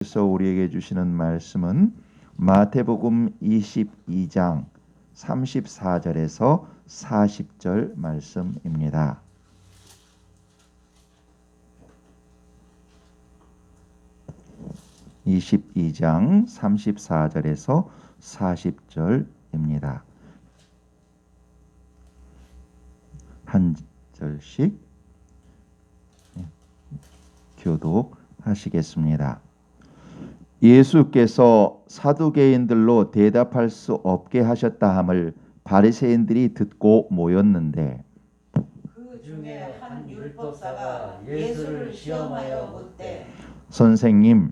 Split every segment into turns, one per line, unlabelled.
그래서 우리에게 주시는 말씀은 마태복음 22장 34절에서 40절 말씀입니다. 22장 34절에서 40절입니다. 한 절씩 교독하시겠습니다. 예수께서 사두개인들로 대답할 수 없게 하셨다 함을 바리새인들이 듣고 모였는데
그 중에 한 율법사가 예수를 시험하여 묻되
선생님,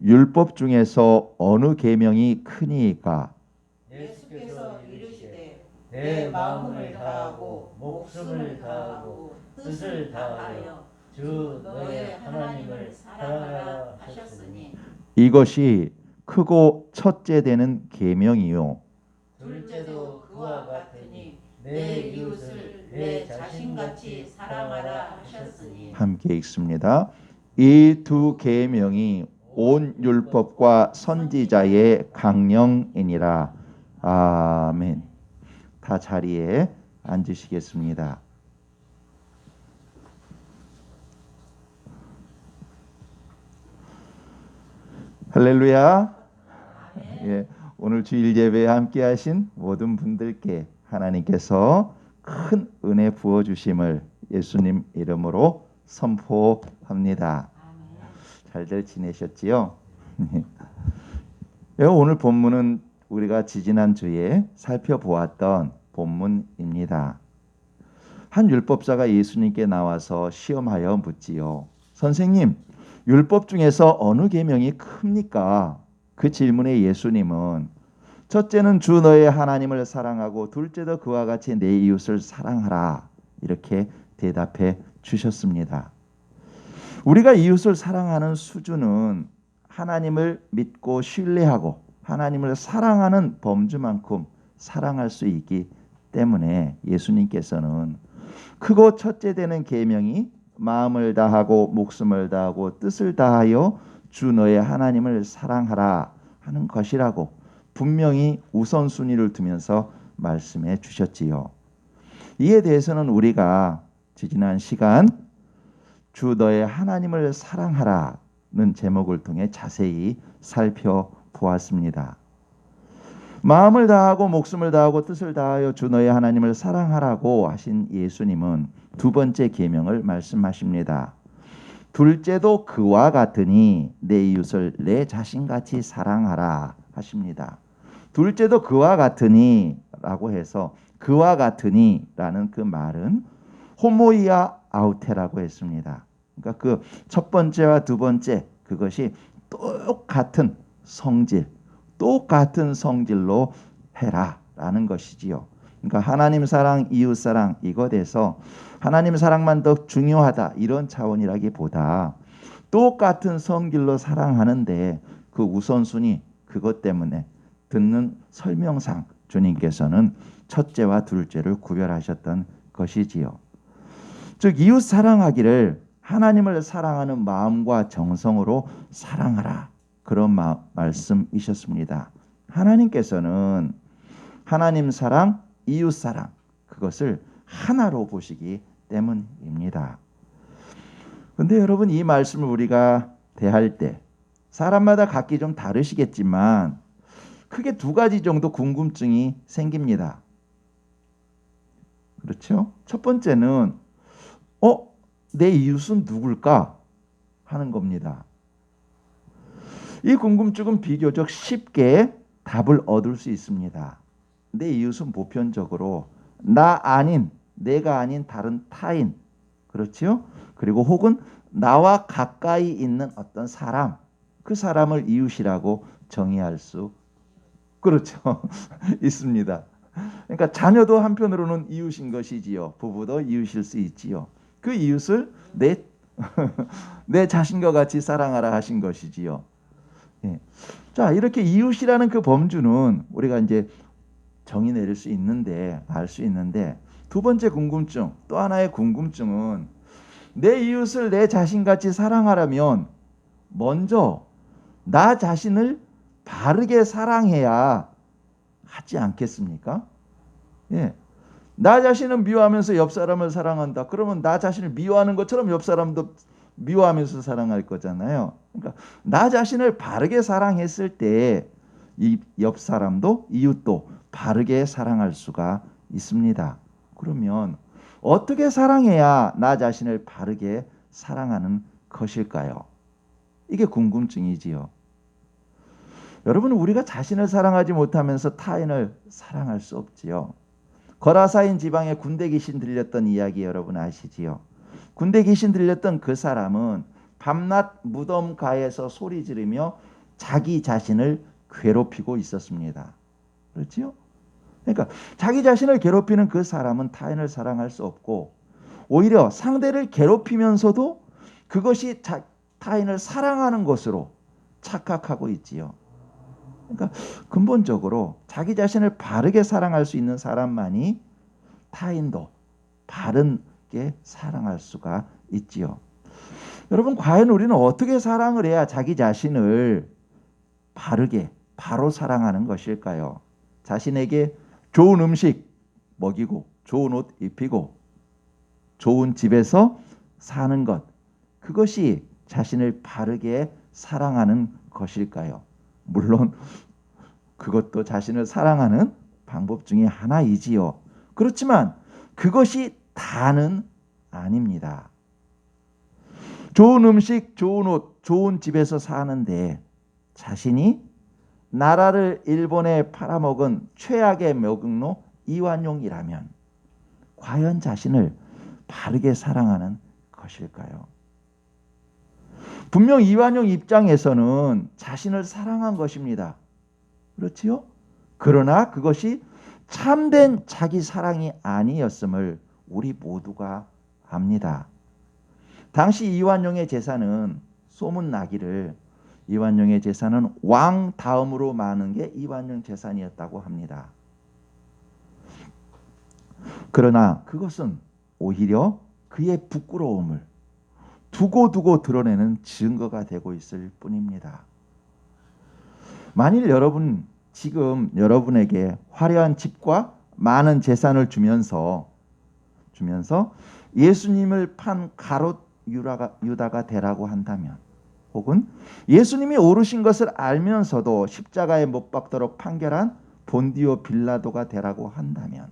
율법 중에서 어느 계명이 크니이까?
예수께서 이르시되 내 마음을 다하고 목숨을 다하고 뜻을 다하여 주 너의 하나님을 사랑하라 하셨으니
이것이 크고 첫째 되는 계명이요.
둘째도 그와 같으니 내 이웃을 내 자신같이 사랑하라 하셨으니.
함께 읽습니다. 이 두 계명이 온 율법과 선지자의 강령이니라. 아멘. 다 자리에 앉으시겠습니다. 할렐루야. 예, 오늘 주일 예배에 함께 하신 모든 분들께 하나님께서 큰 은혜 부어 주심을 예수님 이름으로 선포합니다. 잘들 지내셨지요? 오늘 본문은 우리가 지지난주에 살펴보았던 본문입니다. 한 율법사가 예수님께 나와서 시험하여 묻지요. 선생님, 율법 중에서 어느 계명이 큽니까? 그 질문에 예수님은 첫째는 주 너의 하나님을 사랑하고 둘째도 그와 같이 내 이웃을 사랑하라 이렇게 대답해 주셨습니다. 우리가 이웃을 사랑하는 수준은 하나님을 믿고 신뢰하고 하나님을 사랑하는 범주만큼 사랑할 수 있기 때문에 예수님께서는 크고 첫째 되는 계명이 마음을 다하고 목숨을 다하고 뜻을 다하여 주 너의 하나님을 사랑하라 하는 것이라고 분명히 우선순위를 두면서 말씀해 주셨지요. 이에 대해서는 우리가 지난 시간 주 너의 하나님을 사랑하라는 제목을 통해 자세히 살펴보았습니다. 마음을 다하고 목숨을 다하고 뜻을 다하여 주 너의 하나님을 사랑하라고 하신 예수님은 두 번째 계명을 말씀하십니다. 둘째도 그와 같으니 내 이웃을 내 자신같이 사랑하라 하십니다. 둘째도 그와 같으니 라고 해서 그와 같으니 라는 그 말은 호모이아 아우테라고 했습니다. 그러니까 그 첫 번째와 두 번째 그것이 똑같은 성질, 똑같은 성질로 해라라는 것이지요. 그러니까 하나님 사랑, 이웃 사랑 이것에서 하나님 사랑만 더 중요하다 이런 차원이라기보다 똑같은 성질로 사랑하는데 그 우선순위 그것 때문에 듣는 설명상 주님께서는 첫째와 둘째를 구별하셨던 것이지요. 즉 이웃 사랑하기를 하나님을 사랑하는 마음과 정성으로 사랑하라 그런 말씀이셨습니다. 하나님께서는 하나님 사랑, 이웃 사랑 그것을 하나로 보시기 때문입니다. 그런데 여러분 이 말씀을 우리가 대할 때 사람마다 각기 좀 다르시겠지만 크게 두 가지 정도 궁금증이 생깁니다. 그렇죠? 첫 번째는 내 이웃은 누굴까 하는 겁니다. 이 궁금증은 비교적 쉽게 답을 얻을 수 있습니다. 내 이웃은 보편적으로 내가 아닌 다른 타인, 그렇죠? 그리고 혹은 나와 가까이 있는 어떤 사람, 그 사람을 이웃이라고 정의할 수, 그렇죠? 있습니다. 그러니까 자녀도 한편으로는 이웃인 것이지요. 부부도 이웃일 수 있지요. 그 이웃을 내 자신과 같이 사랑하라 하신 것이지요. 예. 자, 이렇게 이웃이라는 그 범주는 우리가 이제 정의 내릴 수 있는데 알 수 있는데 두 번째 궁금증, 또 하나의 궁금증은 내 이웃을 내 자신같이 사랑하려면 먼저 나 자신을 바르게 사랑해야 하지 않겠습니까? 예. 나 자신은 미워하면서 옆 사람을 사랑한다. 그러면 나 자신을 미워하는 것처럼 옆 사람도 미워하면서 사랑할 거잖아요. 그러니까 나 자신을 바르게 사랑했을 때 이 옆 사람도 이웃도 바르게 사랑할 수가 있습니다. 그러면 어떻게 사랑해야 나 자신을 바르게 사랑하는 것일까요? 이게 궁금증이지요. 여러분, 우리가 자신을 사랑하지 못하면서 타인을 사랑할 수 없지요. 거라사인 지방에 군대 귀신 들렸던 이야기 여러분 아시지요? 군대 귀신 들렸던 그 사람은 밤낮 무덤가에서 소리 지르며 자기 자신을 괴롭히고 있었습니다. 그렇지요? 그러니까 자기 자신을 괴롭히는 그 사람은 타인을 사랑할 수 없고 오히려 상대를 괴롭히면서도 그것이 타인을 사랑하는 것으로 착각하고 있지요. 그러니까 근본적으로 자기 자신을 바르게 사랑할 수 있는 사람만이 타인도 바르게 사랑할 수가 있지요. 여러분, 과연 우리는 어떻게 사랑을 해야 자기 자신을 바르게 바로 사랑하는 것일까요? 자신에게 좋은 음식 먹이고 좋은 옷 입히고 좋은 집에서 사는 것, 그것이 자신을 바르게 사랑하는 것일까요? 물론 그것도 자신을 사랑하는 방법 중에 하나이지요. 그렇지만 그것이 다는 아닙니다. 좋은 음식, 좋은 옷, 좋은 집에서 사는데 자신이 나라를 일본에 팔아먹은 최악의 명로 이완용이라면 과연 자신을 바르게 사랑하는 것일까요? 분명 이완용 입장에서는 자신을 사랑한 것입니다. 그렇지요? 그러나 그것이 참된 자기 사랑이 아니었음을 우리 모두가 압니다. 당시 이완용의 재산은 소문나기를 이완용의 재산은 왕 다음으로 많은 게 이완용 재산이었다고 합니다. 그러나 그것은 오히려 그의 부끄러움을 두고두고 드러내는 증거가 되고 있을 뿐입니다. 만일 여러분 지금 여러분에게 화려한 집과 많은 재산을 주면서 예수님을 판 가롯 유다가 되라고 한다면, 혹은 예수님이 오르신 것을 알면서도 십자가에 못 박도록 판결한 본디오 빌라도가 되라고 한다면,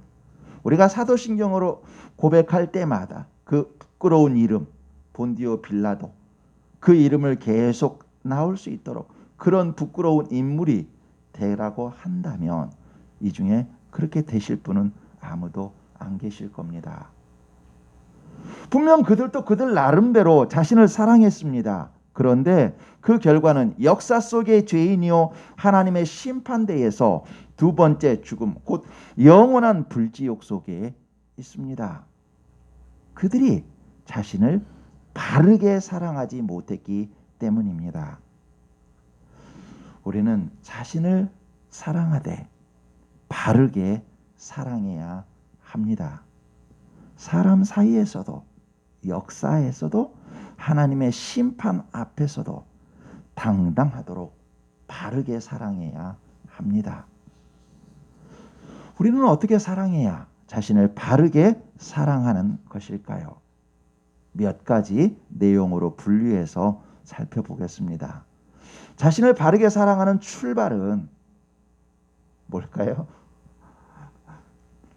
우리가 사도신경으로 고백할 때마다 그 부끄러운 이름 본디오 빌라도, 그 이름을 계속 나올 수 있도록 그런 부끄러운 인물이 되라고 한다면 이 중에 그렇게 되실 분은 아무도 안 계실 겁니다. 분명 그들도 그들 나름대로 자신을 사랑했습니다. 그런데 그 결과는 역사 속의 죄인이요 하나님의 심판대에서 두 번째 죽음, 곧 영원한 불지옥 속에 있습니다. 그들이 자신을 바르게 사랑하지 못했기 때문입니다. 우리는 자신을 사랑하되 바르게 사랑해야 합니다. 사람 사이에서도, 역사에서도, 하나님의 심판 앞에서도 당당하도록 바르게 사랑해야 합니다. 우리는 어떻게 사랑해야 자신을 바르게 사랑하는 것일까요? 몇 가지 내용으로 분류해서 살펴보겠습니다. 자신을 바르게 사랑하는 출발은 뭘까요?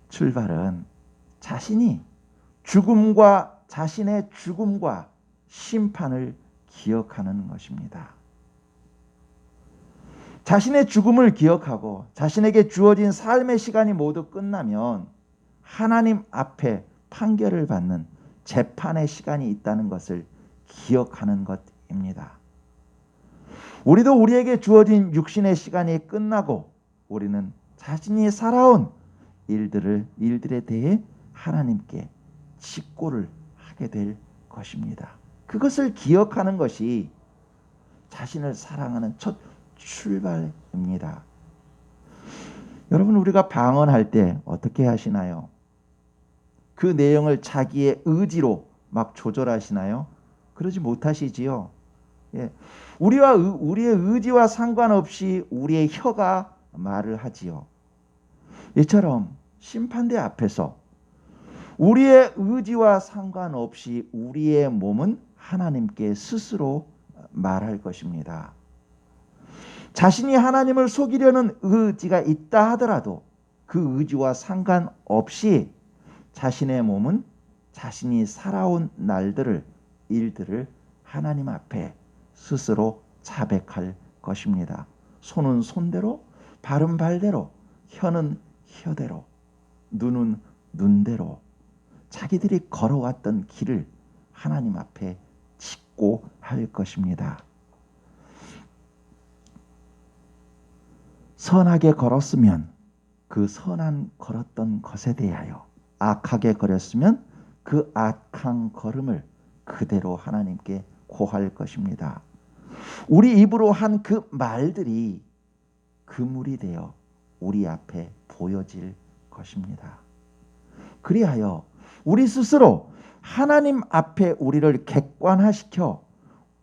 출발은 자신이 자신의 죽음과 심판을 기억하는 것입니다. 자신의 죽음을 기억하고 자신에게 주어진 삶의 시간이 모두 끝나면 하나님 앞에 판결을 받는 재판의 시간이 있다는 것을 기억하는 것입니다. 우리도 우리에게 주어진 육신의 시간이 끝나고 우리는 자신이 살아온 일들에 대해 하나님께 직고를 하게 될 것입니다. 그것을 기억하는 것이 자신을 사랑하는 첫 출발입니다. 여러분, 우리가 방언할 때 어떻게 하시나요? 그 내용을 자기의 의지로 막 조절하시나요? 그러지 못하시지요. 예. 우리의 의지와 상관없이 우리의 혀가 말을 하지요. 이처럼 심판대 앞에서 우리의 의지와 상관없이 우리의 몸은 하나님께 스스로 말할 것입니다. 자신이 하나님을 속이려는 의지가 있다 하더라도 그 의지와 상관없이 자신의 몸은 자신이 살아온 일들을 하나님 앞에 스스로 자백할 것입니다. 손은 손대로, 발은 발대로, 혀는 혀대로, 눈은 눈대로 자기들이 걸어왔던 길을 하나님 앞에 짚고 할 것입니다. 선하게 걸었으면 그 선한 걸었던 것에 대하여, 악하게 걸었으면 그 악한 걸음을 그대로 하나님께 고할 것입니다. 우리 입으로 한 그 말들이 그물이 되어 우리 앞에 보여질 것입니다. 그리하여 우리 스스로 하나님 앞에 우리를 객관화시켜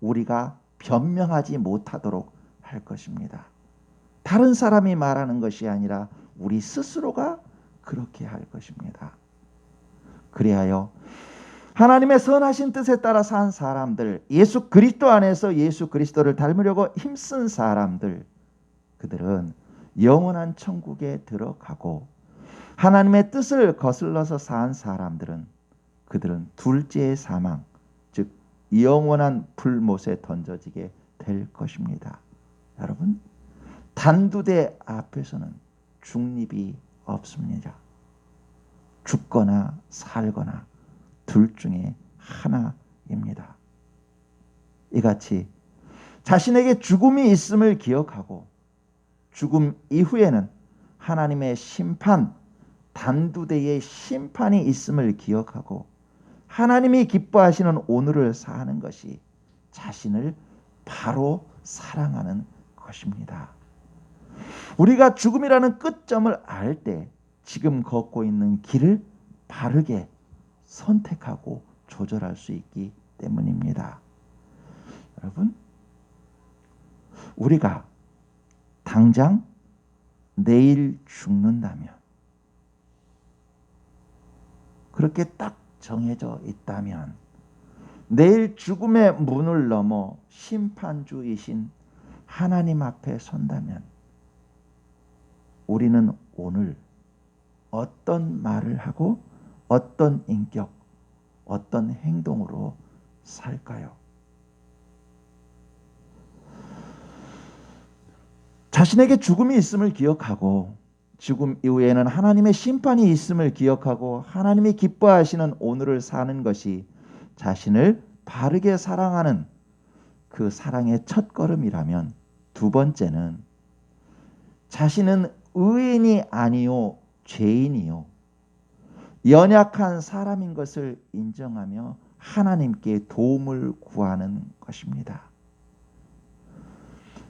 우리가 변명하지 못하도록 할 것입니다. 다른 사람이 말하는 것이 아니라 우리 스스로가 그렇게 할 것입니다. 그리하여 하나님의 선하신 뜻에 따라 산 사람들, 예수 그리스도 안에서 예수 그리스도를 닮으려고 힘쓴 사람들, 그들은 영원한 천국에 들어가고, 하나님의 뜻을 거슬러서 산 사람들은 그들은 둘째의 사망, 즉 영원한 불못에 던져지게 될 것입니다. 여러분, 단두대 앞에서는 중립이 없습니다. 죽거나 살거나 둘 중에 하나입니다. 이같이 자신에게 죽음이 있음을 기억하고 죽음 이후에는 하나님의 심판, 단두대의 심판이 있음을 기억하고 하나님이 기뻐하시는 오늘을 사는 것이 자신을 바로 사랑하는 것입니다. 우리가 죽음이라는 끝점을 알 때 지금 걷고 있는 길을 바르게 선택하고 조절할 수 있기 때문입니다. 여러분, 우리가 당장 내일 죽는다면, 그렇게 딱 정해져 있다면, 내일 죽음의 문을 넘어 심판주이신 하나님 앞에 선다면 우리는 오늘 어떤 말을 하고 어떤 인격, 어떤 행동으로 살까요? 자신에게 죽음이 있음을 기억하고 죽음 이후에는 하나님의 심판이 있음을 기억하고 하나님이 기뻐하시는 오늘을 사는 것이 자신을 바르게 사랑하는 그 사랑의 첫걸음이라면, 두 번째는 자신은 의인이 아니요 죄인이요 연약한 사람인 것을 인정하며 하나님께 도움을 구하는 것입니다.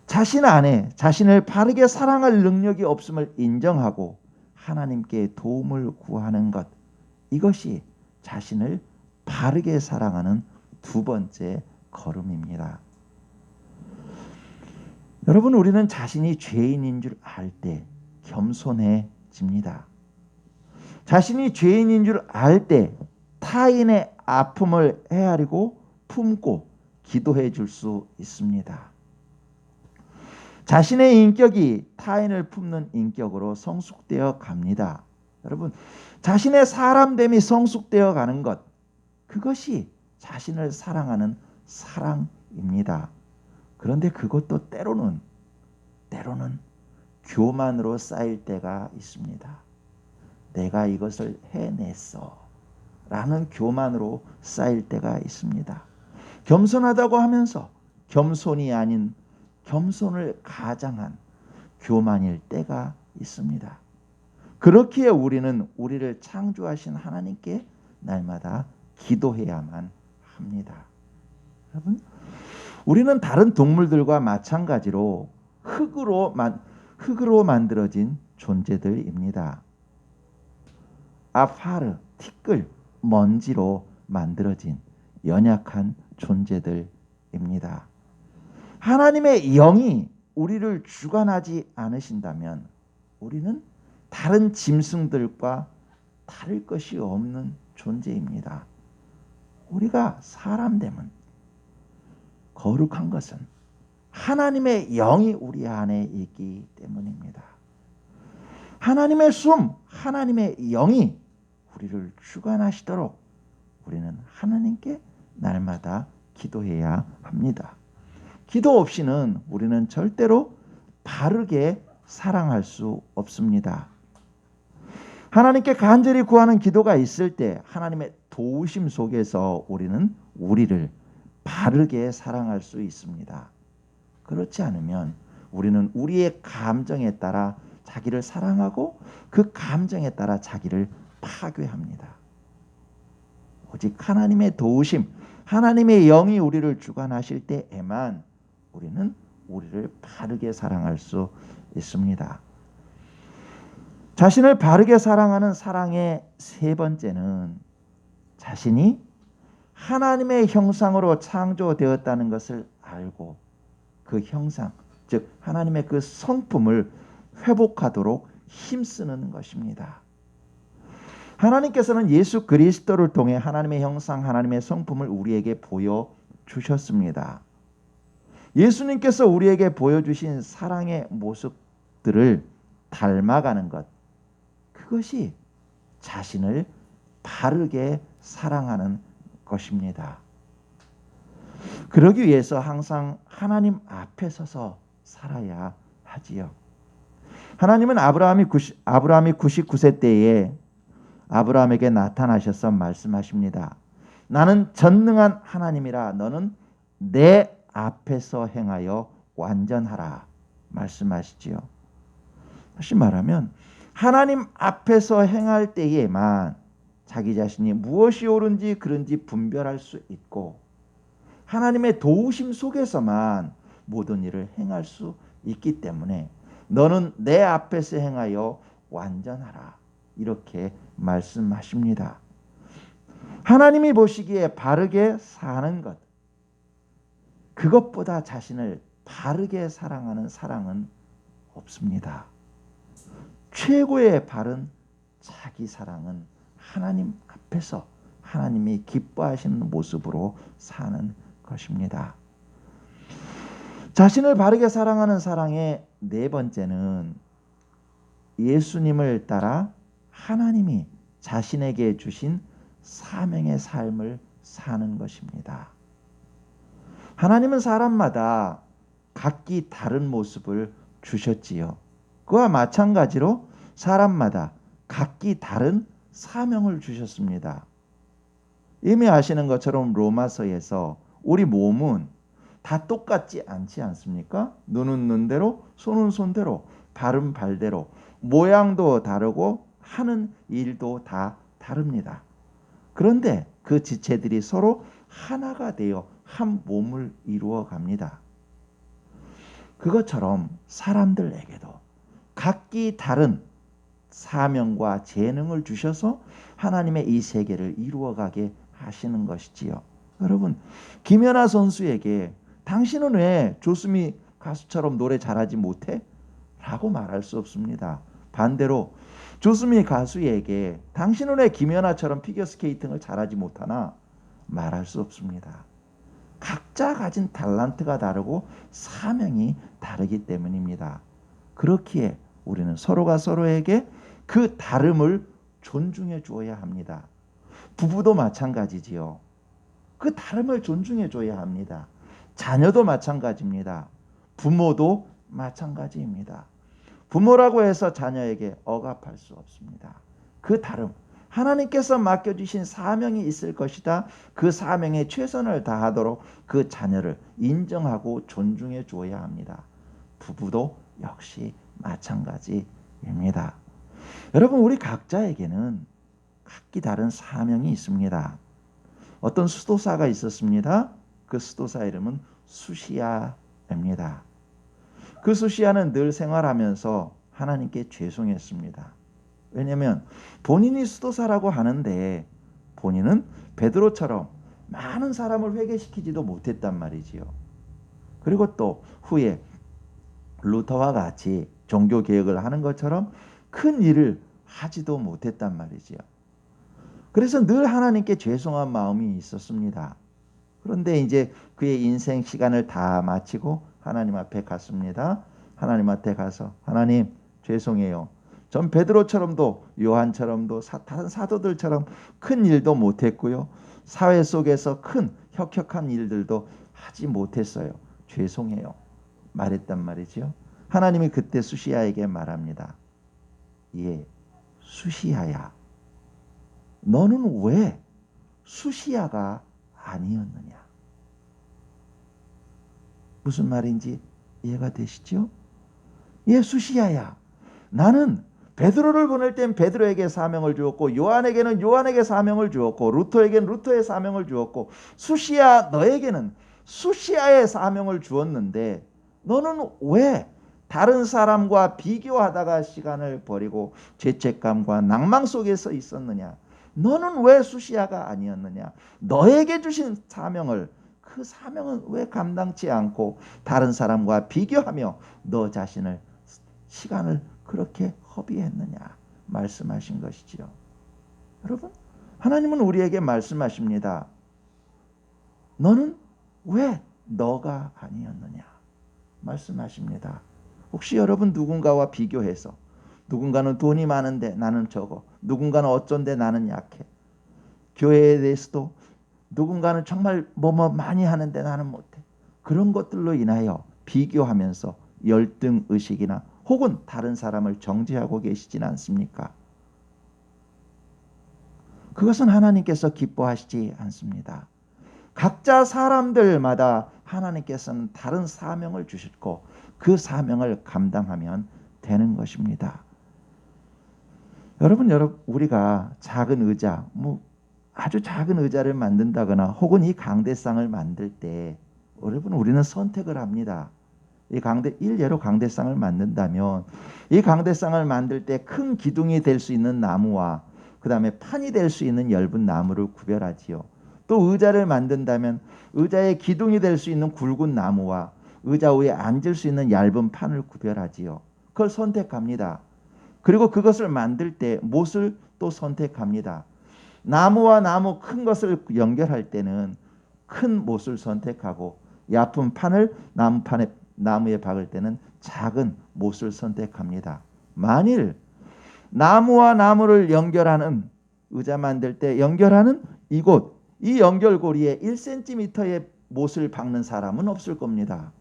자신 안에 자신을 바르게 사랑할 능력이 없음을 인정하고 하나님께 도움을 구하는 것, 이것이 자신을 바르게 사랑하는 두 번째 걸음입니다. 여러분, 우리는 자신이 죄인인 줄 알 때 겸손해집니다. 자신이 죄인인 줄 알 때 타인의 아픔을 헤아리고 품고 기도해 줄 수 있습니다. 자신의 인격이 타인을 품는 인격으로 성숙되어 갑니다. 여러분, 자신의 사람됨이 성숙되어 가는 것, 그것이 자신을 사랑하는 사랑입니다. 그런데 그것도 때로는 교만으로 쌓일 때가 있습니다. 내가 이것을 해냈어 라는 교만으로 쌓일 때가 있습니다. 겸손하다고 하면서 겸손이 아닌 겸손을 가장한 교만일 때가 있습니다. 그렇기에 우리는 우리를 창조하신 하나님께 날마다 기도해야만 합니다. 여러분, 우리는 다른 동물들과 마찬가지로 흙으로 만들어진 존재들입니다. 아파르, 티끌, 먼지로 만들어진 연약한 존재들입니다. 하나님의 영이 우리를 주관하지 않으신다면 우리는 다른 짐승들과 다를 것이 없는 존재입니다. 우리가 사람 되면 거룩한 것은 하나님의 영이 우리 안에 있기 때문입니다. 하나님의 숨, 하나님의 영이 우리를 주관하시도록 우리는 하나님께 날마다 기도해야 합니다. 기도 없이는 우리는 절대로 바르게 사랑할 수 없습니다. 하나님께 간절히 구하는 기도가 있을 때 하나님의 도우심 속에서 우리는 우리를 바르게 사랑할 수 있습니다. 그렇지 않으면 우리는 우리의 감정에 따라 자기를 사랑하고 그 감정에 따라 자기를 파괴합니다. 오직 하나님의 도우심, 하나님의 영이 우리를 주관하실 때에만 우리는 우리를 바르게 사랑할 수 있습니다. 자신을 바르게 사랑하는 사랑의 세 번째는 자신이 하나님의 형상으로 창조되었다는 것을 알고 그 형상, 즉 하나님의 그 성품을 회복하도록 힘쓰는 것입니다. 하나님께서는 예수 그리스도를 통해 하나님의 형상, 하나님의 성품을 우리에게 보여주셨습니다. 예수님께서 우리에게 보여주신 사랑의 모습들을 닮아가는 것, 그것이 자신을 바르게 사랑하는 것입니다. 그러기 위해서 항상 하나님 앞에 서서 살아야 하지요. 하나님은 아브라함이 99세 때에 아브라함에게 나타나셔서 말씀하십니다. 나는 전능한 하나님이라 너는 내 앞에서 행하여 완전하라 말씀하시지요. 다시 말하면 하나님 앞에서 행할 때에만 자기 자신이 무엇이 옳은지 그른지 분별할 수 있고 하나님의 도우심 속에서만 모든 일을 행할 수 있기 때문에 너는 내 앞에서 행하여 완전하라 이렇게 말씀하십니다. 하나님이 보시기에 바르게 사는 것, 그것보다 자신을 바르게 사랑하는 사랑은 없습니다. 최고의 바른 자기 사랑은 하나님 앞에서 하나님이 기뻐하시는 모습으로 사는 것입니다. 자신을 바르게 사랑하는 사랑의 네 번째는 예수님을 따라 하나님이 자신에게 주신 사명의 삶을 사는 것입니다. 하나님은 사람마다 각기 다른 모습을 주셨지요. 그와 마찬가지로 사람마다 각기 다른 사명을 주셨습니다. 이미 아시는 것처럼 로마서에서 우리 몸은 다 똑같지 않지 않습니까? 눈은 눈대로, 손은 손대로, 발은 발대로, 모양도 다르고 하는 일도 다 다릅니다. 그런데 그 지체들이 서로 하나가 되어 한 몸을 이루어 갑니다. 그것처럼 사람들에게도 각기 다른 사명과 재능을 주셔서 하나님의 이 세계를 이루어가게 하시는 것이지요. 여러분, 김연아 선수에게 당신은 왜 조수미 가수처럼 노래 잘하지 못해? 라고 말할 수 없습니다. 반대로 조수미 가수에게 당신은 왜 김연아처럼 피겨스케이팅을 잘하지 못하나? 말할 수 없습니다. 각자 가진 탤런트가 다르고 사명이 다르기 때문입니다. 그렇기에 우리는 서로가 서로에게 그 다름을 존중해 주어야 합니다. 부부도 마찬가지지요. 그 다름을 존중해 줘야 합니다. 자녀도 마찬가지입니다. 부모도 마찬가지입니다. 부모라고 해서 자녀에게 억압할 수 없습니다. 그 다름, 하나님께서 맡겨주신 사명이 있을 것이다. 그 사명에 최선을 다하도록 그 자녀를 인정하고 존중해 주어야 합니다. 부부도 역시 마찬가지입니다. 여러분, 우리 각자에게는 각기 다른 사명이 있습니다. 어떤 수도사가 있었습니다. 그 수도사 이름은 수시야입니다. 그 수시야는 늘 생활하면서 하나님께 죄송했습니다. 왜냐하면 본인이 수도사라고 하는데 본인은 베드로처럼 많은 사람을 회개시키지도 못했단 말이지요. 그리고 또 후에 루터와 같이 종교 개혁을 하는 것처럼 큰 일을 하지도 못했단 말이지요. 그래서 늘 하나님께 죄송한 마음이 있었습니다. 그런데 이제 그의 인생 시간을 다 마치고 하나님 앞에 갔습니다. 하나님 앞에 가서 하나님 죄송해요. 전 베드로처럼도 요한처럼도 다른 사도들처럼 큰 일도 못했고요. 사회 속에서 큰 혁혁한 일들도 하지 못했어요. 죄송해요. 말했단 말이죠. 하나님이 그때 수시아에게 말합니다. 예, 수시아야. 너는 왜 수시아가 아니었느냐? 무슨 말인지 이해가 되시죠? 예, 수시아야. 나는 베드로를 보낼 땐 베드로에게 사명을 주었고 요한에게는 요한에게 사명을 주었고 루터에게는 루터의 사명을 주었고 수시아 너에게는 수시아의 사명을 주었는데 너는 왜 다른 사람과 비교하다가 시간을 버리고 죄책감과 낭망 속에서 있었느냐? 너는 왜 수시아가 아니었느냐? 너에게 주신 사명을 그 사명은 왜 감당치 않고 다른 사람과 비교하며 너 자신을 시간을 그렇게 허비했느냐 말씀하신 것이지요. 여러분, 하나님은 우리에게 말씀하십니다. 너는 왜 너가 아니었느냐 말씀하십니다. 혹시 여러분 누군가와 비교해서 누군가는 돈이 많은데 나는 적어, 누군가는 어쩐데 나는 약해, 교회에 대해서도 누군가는 정말 뭐 많이 하는데 나는 못해, 그런 것들로 인하여 비교하면서 열등의식이나 혹은 다른 사람을 정죄하고 계시진 않습니까? 그것은 하나님께서 기뻐하시지 않습니다. 각자 사람들마다 하나님께서는 다른 사명을 주셨고 그 사명을 감당하면 되는 것입니다. 여러분 우리가 작은 의자, 아주 작은 의자를 만든다거나 혹은 이 강대상을 만들 때 여러분 우리는 선택을 합니다. 일례로 강대상을 만든다면 이 강대상을 만들 때 큰 기둥이 될 수 있는 나무와 그 다음에 판이 될 수 있는 엷은 나무를 구별하지요. 또 의자를 만든다면 의자의 기둥이 될 수 있는 굵은 나무와 의자 위에 앉을 수 있는 얇은 판을 구별하지요. 그걸 선택합니다. 그리고 그것을 만들 때 못을 또 선택합니다. 나무와 나무 큰 것을 연결할 때는 큰 못을 선택하고 얕은 판을 나무에 박을 때는 작은 못을 선택합니다. 만일 나무와 나무를 연결하는 의자 만들 때 연결하는 이 연결고리에 1cm의 못을 박는 사람은 없을 겁니다.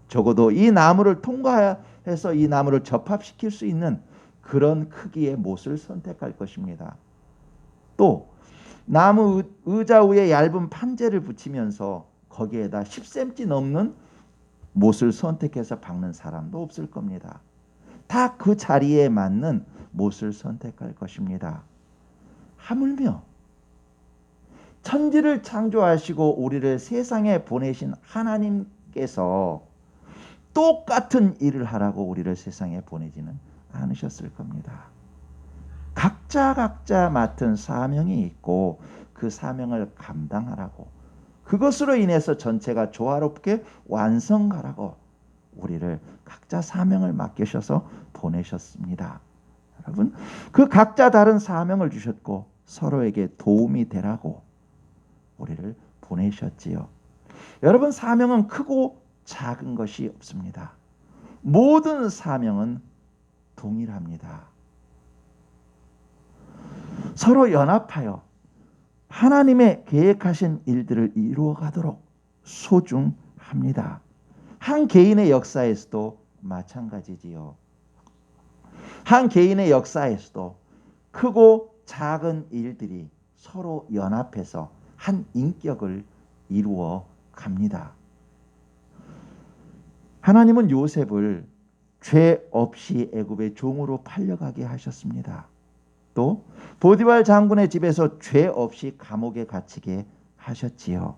적어도 이 나무를 통과해서 이 나무를 접합시킬 수 있는 그런 크기의 못을 선택할 것입니다. 또 나무 의자 위에 얇은 판재를 붙이면서 거기에다 10cm 넘는 못을 선택해서 박는 사람도 없을 겁니다. 다 그 자리에 맞는 못을 선택할 것입니다. 하물며 천지를 창조하시고 우리를 세상에 보내신 하나님께서 똑같은 일을 하라고 우리를 세상에 보내지는 않으셨을 겁니다. 각자 맡은 사명이 있고 그 사명을 감당하라고, 그것으로 인해서 전체가 조화롭게 완성하라고 우리를 각자 사명을 맡기셔서 보내셨습니다. 여러분, 그 각자 다른 사명을 주셨고 서로에게 도움이 되라고 우리를 보내셨지요. 여러분, 사명은 크고 작은 것이 없습니다. 모든 사명은 동일합니다. 서로 연합하여 하나님의 계획하신 일들을 이루어가도록 소중합니다. 한 개인의 역사에서도 마찬가지지요. 한 개인의 역사에서도 크고 작은 일들이 서로 연합해서 한 인격을 이루어 갑니다. 하나님은 요셉을 죄 없이 애굽의 종으로 팔려가게 하셨습니다. 또 보디발 장군의 집에서 죄 없이 감옥에 갇히게 하셨지요.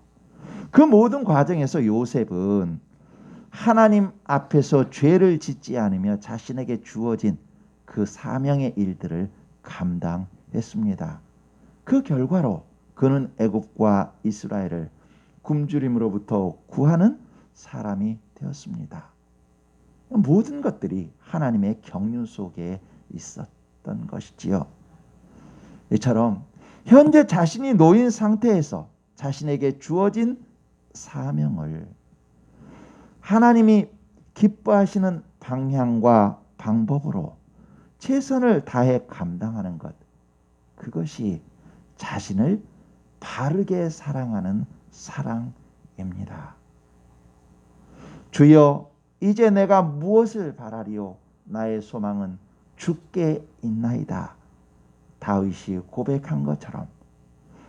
그 모든 과정에서 요셉은 하나님 앞에서 죄를 짓지 않으며 자신에게 주어진 그 사명의 일들을 감당했습니다. 그 결과로 그는 애굽과 이스라엘을 굶주림으로부터 구하는 사람이 되었습니다. 모든 것들이 하나님의 경륜 속에 있었던 것이지요. 이처럼 현재 자신이 놓인 상태에서 자신에게 주어진 사명을 하나님이 기뻐하시는 방향과 방법으로 최선을 다해 감당하는 것, 그것이 자신을 바르게 사랑하는 사랑입니다. 주여, 이제 내가 무엇을 바라리요? 나의 소망은 주께 있나이다. 다윗이 고백한 것처럼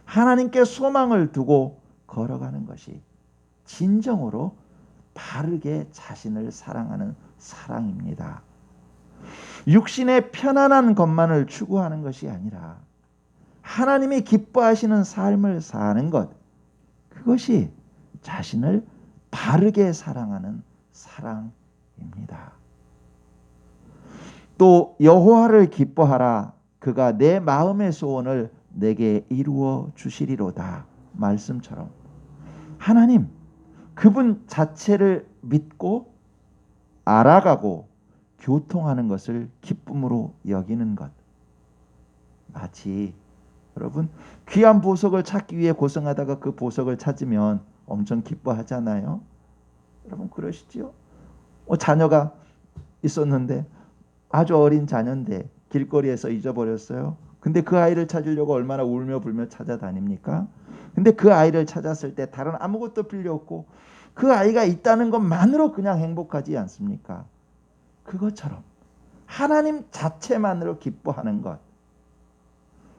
하나님께 소망을 두고 걸어가는 것이 진정으로 바르게 자신을 사랑하는 사랑입니다. 육신의 편안한 것만을 추구하는 것이 아니라 하나님이 기뻐하시는 삶을 사는 것, 그것이 자신을 바르게 사랑하는 사랑입니다. 또 여호와를 기뻐하라. 그가 내 마음의 소원을 내게 이루어 주시리로다. 말씀처럼 하나님, 그분 자체를 믿고 알아가고 교통하는 것을 기쁨으로 여기는 것. 마치 여러분 귀한 보석을 찾기 위해 고생하다가 그 보석을 찾으면 엄청 기뻐하잖아요. 여러분 그러시지요? 자녀가 있었는데 아주 어린 자녀인데 길거리에서 잊어버렸어요. 근데 그 아이를 찾으려고 얼마나 울며 불며 찾아다닙니까? 근데 그 아이를 찾았을 때 다른 아무것도 필요 없고 그 아이가 있다는 것만으로 그냥 행복하지 않습니까? 그것처럼 하나님 자체만으로 기뻐하는 것,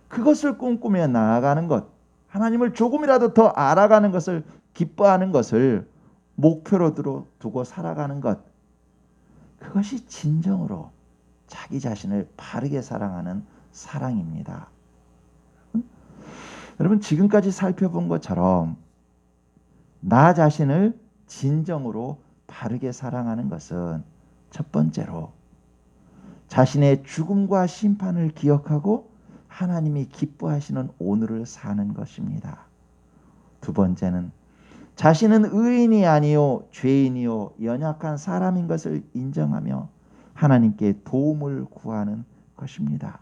그것을 꿈꾸며 나아가는 것, 하나님을 조금이라도 더 알아가는 것을 기뻐하는 것을 목표로 두고 살아가는 것, 그것이 진정으로 자기 자신을 바르게 사랑하는 사랑입니다. 여러분 지금까지 살펴본 것처럼 나 자신을 진정으로 바르게 사랑하는 것은 첫 번째로 자신의 죽음과 심판을 기억하고 하나님이 기뻐하시는 오늘을 사는 것입니다. 두 번째는 자신은 의인이 아니요 죄인이요 연약한 사람인 것을 인정하며 하나님께 도움을 구하는 것입니다.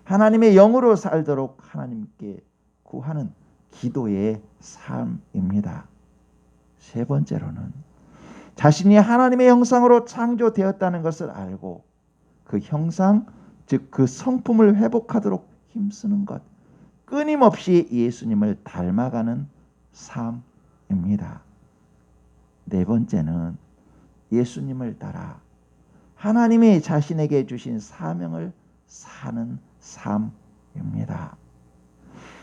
하나님의 영으로 살도록 하나님께 구하는 기도의 삶입니다. 세 번째로는 자신이 하나님의 형상으로 창조되었다는 것을 알고 그 형상, 즉 그 성품을 회복하도록 힘쓰는 것, 끊임없이 예수님을 닮아가는 삶입니다. 네 번째는 예수님을 따라 하나님이 자신에게 주신 사명을 사는 삶입니다.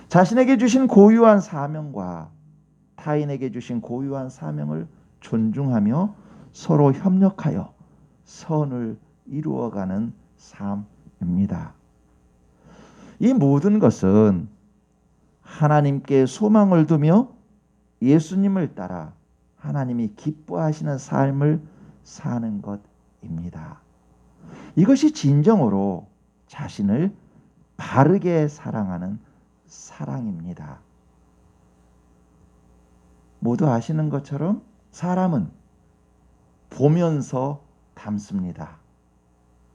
자신에게 주신 고유한 사명과 타인에게 주신 고유한 사명을 존중하며 서로 협력하여 선을 이루어가는 삶입니다. 이 모든 것은 하나님께 소망을 두며 예수님을 따라 하나님이 기뻐하시는 삶을 사는 것입니다. 이것이 진정으로 자신을 바르게 사랑하는 사랑입니다. 모두 아시는 것처럼 사람은 보면서 닮습니다.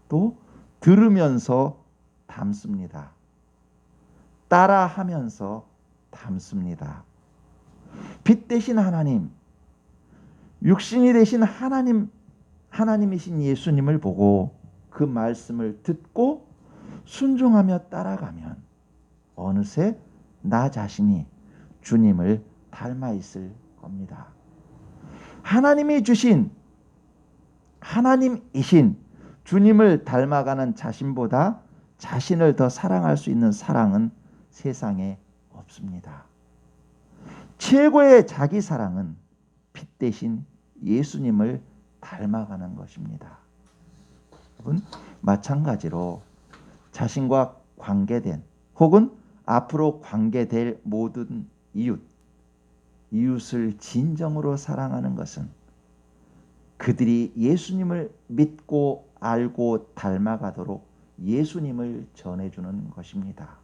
또 들으면서 닮습니다. 따라하면서 닮습니다. 빛 대신 하나님, 육신이 되신 하나님이신 예수님을 보고 그 말씀을 듣고 순종하며 따라가면 어느새 나 자신이 주님을 닮아 있을 겁니다. 하나님이 주신 하나님이신 주님을 닮아가는 자신보다 자신을 더 사랑할 수 있는 사랑은 세상에 없습니다. 최고의 자기 사랑은 빛 대신 예수님을 닮아가는 것입니다. 여러분 마찬가지로 자신과 관계된 혹은 앞으로 관계될 모든 이웃을 진정으로 사랑하는 것은 그들이 예수님을 믿고 알고 닮아가도록 예수님을 전해주는 것입니다.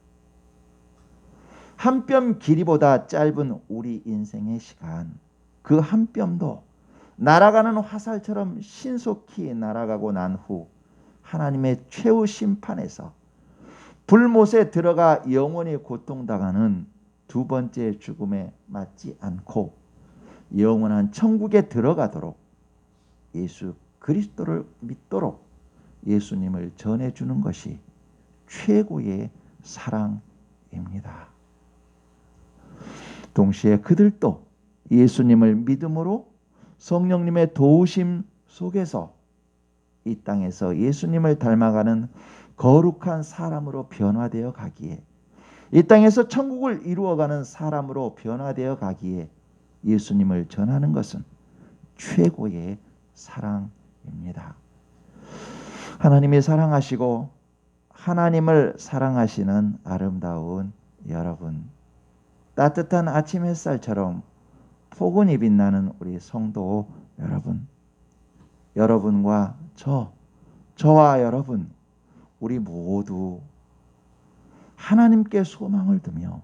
한 뼘 길이보다 짧은 우리 인생의 시간, 그 한 뼘도 날아가는 화살처럼 신속히 날아가고 난 후 하나님의 최후 심판에서 불못에 들어가 영원히 고통당하는 두 번째 죽음에 맞지 않고 영원한 천국에 들어가도록 예수 그리스도를 믿도록 예수님을 전해주는 것이 최고의 사랑입니다. 동시에 그들도 예수님을 믿음으로 성령님의 도우심 속에서 이 땅에서 예수님을 닮아가는 거룩한 사람으로 변화되어 가기에, 이 땅에서 천국을 이루어가는 사람으로 변화되어 가기에 예수님을 전하는 것은 최고의 사랑입니다. 하나님이 사랑하시고 하나님을 사랑하시는 아름다운 여러분, 따뜻한 아침 햇살처럼 포근히 빛나는 우리 성도 여러분, 여러분과 저와 여러분, 우리 모두 하나님께 소망을 두며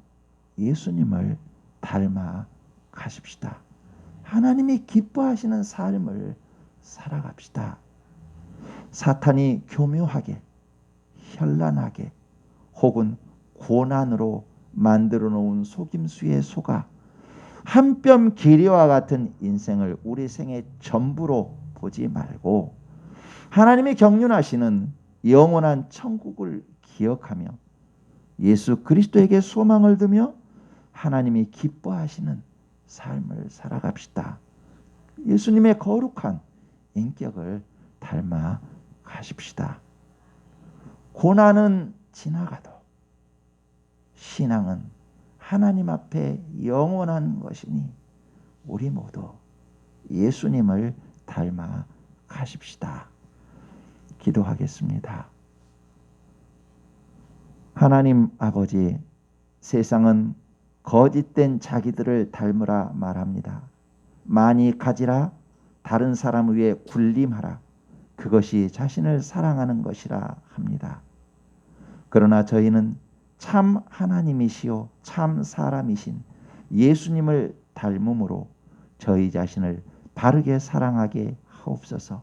예수님을 닮아 가십시다. 하나님이 기뻐하시는 삶을 살아갑시다. 사탄이 교묘하게, 현란하게 혹은 고난으로 만들어 놓은 속임수에 속아 한 뼘 길이와 같은 인생을 우리 생의 전부로 보지 말고 하나님이 경륜하시는 영원한 천국을 기억하며 예수 그리스도에게 소망을 두며 하나님이 기뻐하시는 삶을 살아갑시다. 예수님의 거룩한 인격을 닮아 가십시다. 고난은 지나가도 신앙은 하나님 앞에 영원한 것이니 우리 모두 예수님을 닮아 가십시다. 기도하겠습니다. 하나님 아버지, 세상은 거짓된 자기들을 닮으라 말합니다. 많이 가지라, 다른 사람 위에 군림하라, 그것이 자신을 사랑하는 것이라 합니다. 그러나 저희는 참 하나님이시요 참 사람이신 예수님을 닮음으로 저희 자신을 바르게 사랑하게 하옵소서.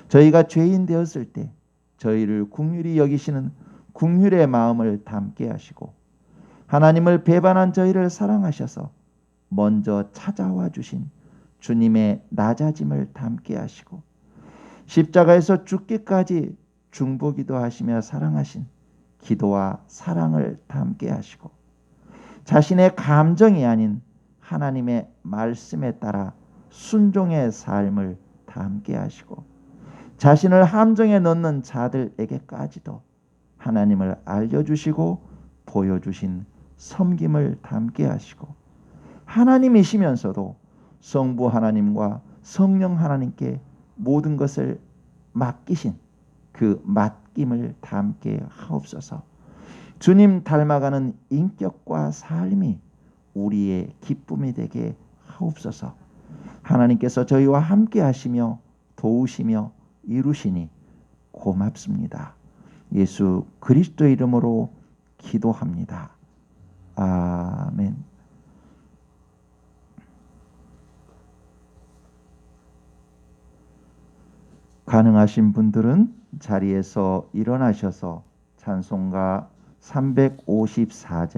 저희가 죄인 되었을 때 저희를 긍휼히 여기시는 긍휼의 마음을 담게 하시고, 하나님을 배반한 저희를 사랑하셔서 먼저 찾아와 주신 주님의 낮아짐을 담게 하시고, 십자가에서 죽기까지 중보기도 하시며 사랑하신 기도와 사랑을 담게 하시고, 자신의 감정이 아닌 하나님의 말씀에 따라 순종의 삶을 담게 하시고, 자신을 함정에 넣는 자들에게까지도 하나님을 알려주시고 보여주신 섬김을 담게 하시고, 하나님이시면서도 성부 하나님과 성령 하나님께 모든 것을 맡기신 그 맡김을 담게 하옵소서. 주님 닮아가는 인격과 삶이 우리의 기쁨이 되게 하옵소서. 하나님께서 저희와 함께 하시며 도우시며 이루시니 고맙습니다. 예수 그리스도의 이름으로 기도합니다. 아멘. 가능하신 분들은 자리에서 일어나셔서 찬송가 354절